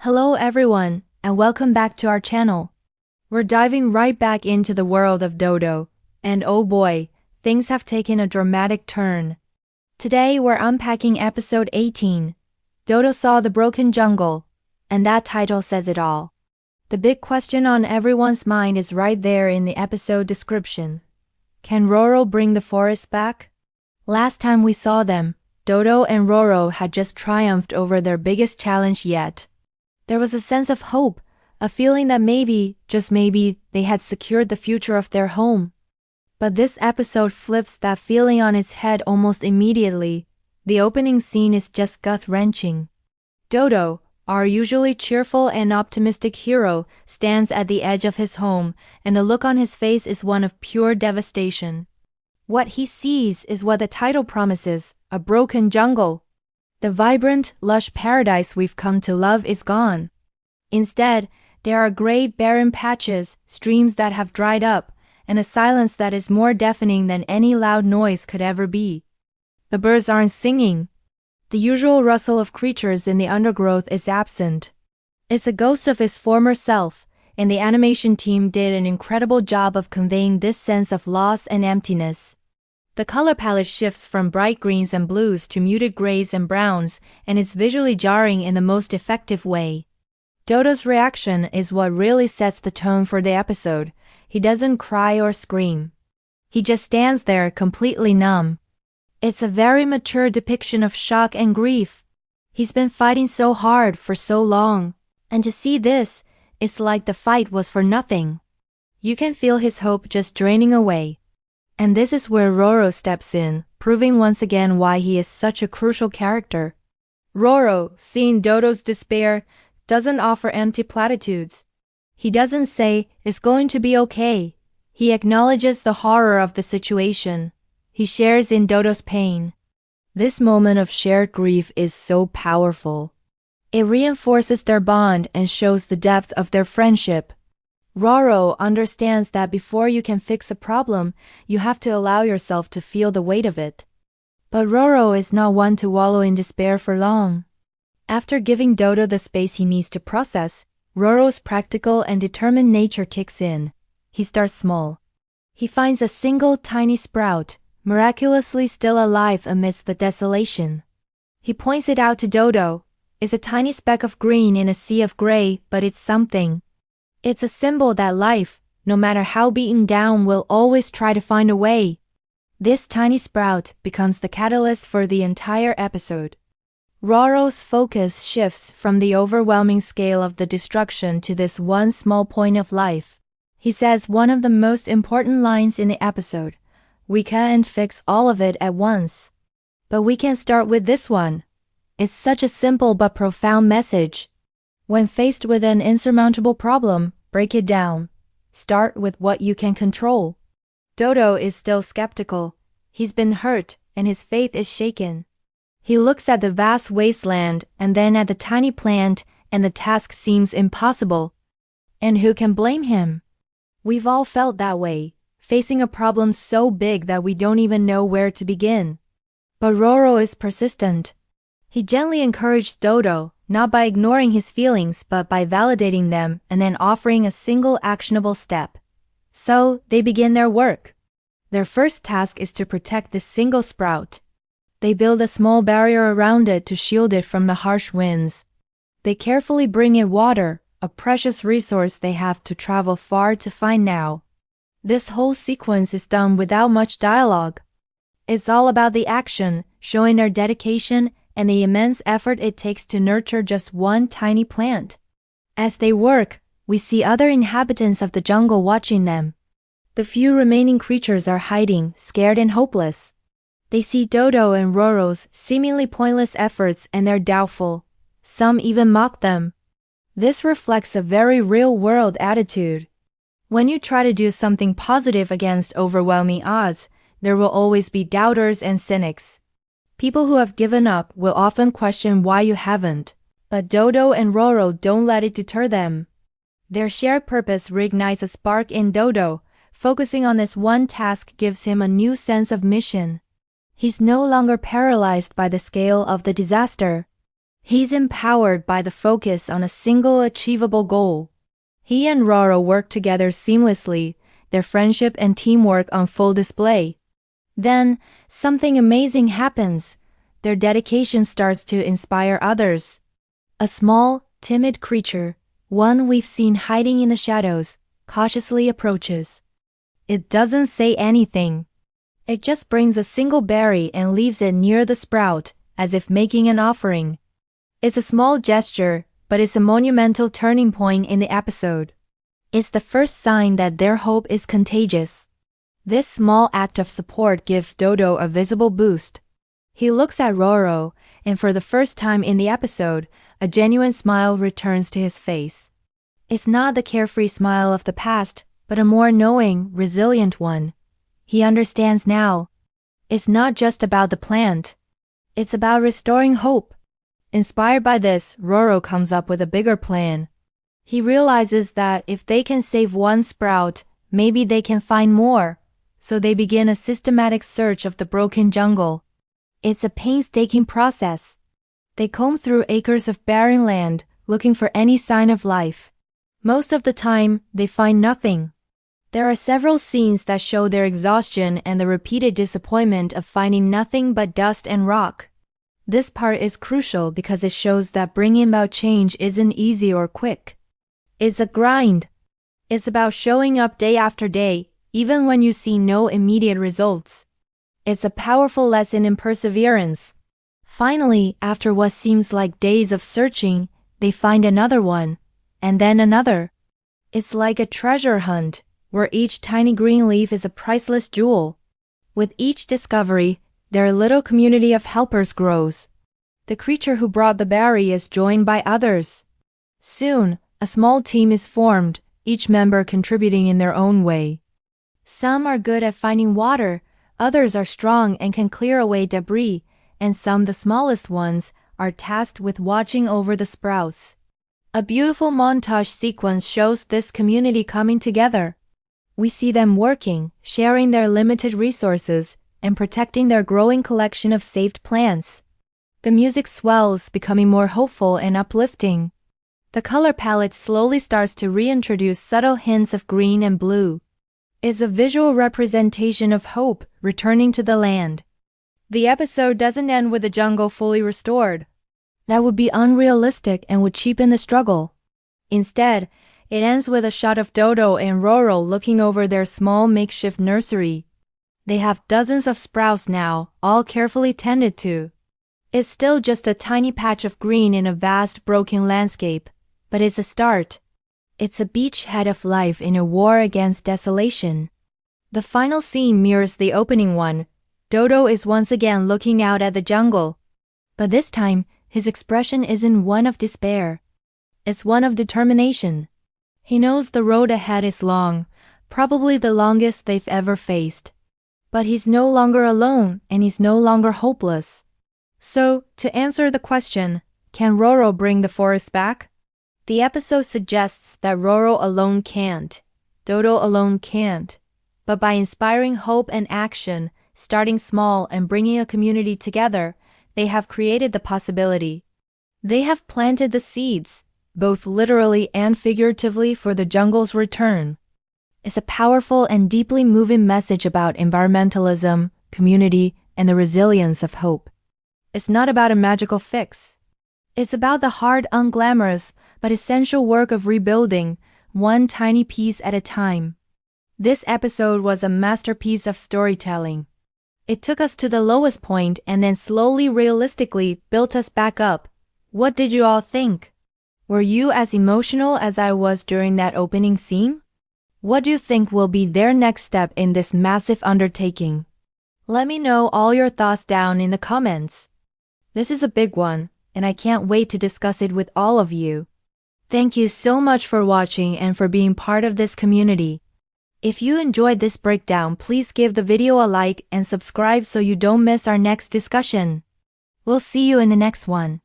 Hello everyone, and welcome back to our channel. We're diving right back into the world of Dodo, and oh boy, things have taken a dramatic turn. Today we're unpacking episode 18. Dodo saw the broken jungle, and that title says it all. The big question on everyone's mind is right there in the episode description. Can Roro bring the forest back? Last time we saw them, Dodo and Roro had just triumphed over their biggest challenge yet. There was a sense of hope, a feeling that maybe, just maybe, they had secured the future of their home. But this episode flips that feeling on its head almost immediately. The opening scene is just gut-wrenching. Dodo, our usually cheerful and optimistic hero, stands at the edge of his home, and the look on his face is one of pure devastation. What he sees is what the title promises, a broken jungle. The vibrant, lush paradise we've come to love is gone. Instead, there are gray, barren patches, streams that have dried up, and a silence that is more deafening than any loud noise could ever be. The birds aren't singing. The usual rustle of creatures in the undergrowth is absent. It's a ghost of its former self, and the animation team did an incredible job of conveying this sense of loss and emptiness. The color palette shifts from bright greens and blues to muted grays and browns, and is visually jarring in the most effective way. Dodo's reaction is what really sets the tone for the episode. He doesn't cry or scream. He just stands there completely numb. It's a very mature depiction of shock and grief. He's been fighting so hard for so long, and to see this, it's like the fight was for nothing. You can feel his hope just draining away. And this is where Roro steps in, proving once again why he is such a crucial character. Roro, seeing Dodo's despair, doesn't offer empty platitudes. He doesn't say, "It's going to be okay." He acknowledges the horror of the situation. He shares in Dodo's pain. This moment of shared grief is so powerful. It reinforces their bond and shows the depth of their friendship. Roro understands that before you can fix a problem, you have to allow yourself to feel the weight of it. But Roro is not one to wallow in despair for long. After giving Dodo the space he needs to process, Roro's practical and determined nature kicks in. He starts small. He finds a single tiny sprout, miraculously still alive amidst the desolation. He points it out to Dodo. It's a tiny speck of green in a sea of gray, but it's something. It's a symbol that life, no matter how beaten down, will always try to find a way. This tiny sprout becomes the catalyst for the entire episode. Roro's focus shifts from the overwhelming scale of the destruction to this one small point of life. He says one of the most important lines in the episode. We can't fix all of it at once. But we can start with this one. It's such a simple but profound message. When faced with an insurmountable problem, break it down. Start with what you can control. Dodo is still skeptical. He's been hurt, and his faith is shaken. He looks at the vast wasteland and then at the tiny plant, and the task seems impossible. And who can blame him? We've all felt that way, facing a problem so big that we don't even know where to begin. But Roro is persistent. He gently encourages Dodo, not by ignoring his feelings but by validating them and then offering a single actionable step. So, they begin their work. Their first task is to protect this single sprout. They build a small barrier around it to shield it from the harsh winds. They carefully bring it water, a precious resource they have to travel far to find now. This whole sequence is done without much dialogue. It's all about the action, showing their dedication and the immense effort it takes to nurture just one tiny plant. As they work, we see other inhabitants of the jungle watching them. The few remaining creatures are hiding, scared and hopeless. They see Dodo and Roro's seemingly pointless efforts and they're doubtful. Some even mock them. This reflects a very real-world attitude. When you try to do something positive against overwhelming odds, there will always be doubters and cynics. People who have given up will often question why you haven't, but Dodo and Roro don't let it deter them. Their shared purpose reignites a spark in Dodo. Focusing on this one task gives him a new sense of mission. He's no longer paralyzed by the scale of the disaster. He's empowered by the focus on a single achievable goal. He and Roro work together seamlessly, their friendship and teamwork on full display. Then, something amazing happens. Their dedication starts to inspire others. A small, timid creature, one we've seen hiding in the shadows, cautiously approaches. It doesn't say anything. It just brings a single berry and leaves it near the sprout, as if making an offering. It's a small gesture, but it's a monumental turning point in the episode. It's the first sign that their hope is contagious. This small act of support gives Dodo a visible boost. He looks at Roro, and for the first time in the episode, a genuine smile returns to his face. It's not the carefree smile of the past, but a more knowing, resilient one. He understands now. It's not just about the plant. It's about restoring hope. Inspired by this, Roro comes up with a bigger plan. He realizes that if they can save one sprout, maybe they can find more. So they begin a systematic search of the broken jungle. It's a painstaking process. They comb through acres of barren land, looking for any sign of life. Most of the time, they find nothing. There are several scenes that show their exhaustion and the repeated disappointment of finding nothing but dust and rock. This part is crucial because it shows that bringing about change isn't easy or quick. It's a grind. It's about showing up day after day, even when you see no immediate results. It's a powerful lesson in perseverance. Finally, after what seems like days of searching, they find another one, and then another. It's like a treasure hunt, where each tiny green leaf is a priceless jewel. With each discovery, their little community of helpers grows. The creature who brought the berry is joined by others. Soon, a small team is formed, each member contributing in their own way. Some are good at finding water, others are strong and can clear away debris, and some, the smallest ones, are tasked with watching over the sprouts. A beautiful montage sequence shows this community coming together. We see them working, sharing their limited resources, and protecting their growing collection of saved plants. The music swells, becoming more hopeful and uplifting. The color palette slowly starts to reintroduce subtle hints of green and blue. It's a visual representation of hope returning to the land. The episode doesn't end with the jungle fully restored. That would be unrealistic and would cheapen the struggle. Instead, it ends with a shot of Dodo and Roro looking over their small makeshift nursery. They have dozens of sprouts now, all carefully tended to. It's still just a tiny patch of green in a vast broken landscape, but it's a start. It's a beachhead of life in a war against desolation. The final scene mirrors the opening one. Dodo is once again looking out at the jungle. But this time, his expression isn't one of despair. It's one of determination. He knows the road ahead is long, probably the longest they've ever faced. But he's no longer alone, and he's no longer hopeless. So, to answer the question, can Roro bring the forest back? The episode suggests that Roro alone can't, Dodo alone can't. But by inspiring hope and action, starting small and bringing a community together, they have created the possibility. They have planted the seeds, both literally and figuratively, for the jungle's return. It's a powerful and deeply moving message about environmentalism, community, and the resilience of hope. It's not about a magical fix. It's about the hard, unglamorous, but essential work of rebuilding, one tiny piece at a time. This episode was a masterpiece of storytelling. It took us to the lowest point and then slowly, realistically built us back up. What did you all think? Were you as emotional as I was during that opening scene? What do you think will be their next step in this massive undertaking? Let me know all your thoughts down in the comments. This is a big one, and I can't wait to discuss it with all of you. Thank you so much for watching and for being part of this community. If you enjoyed this breakdown, please give the video a like and subscribe so you don't miss our next discussion. We'll see you in the next one.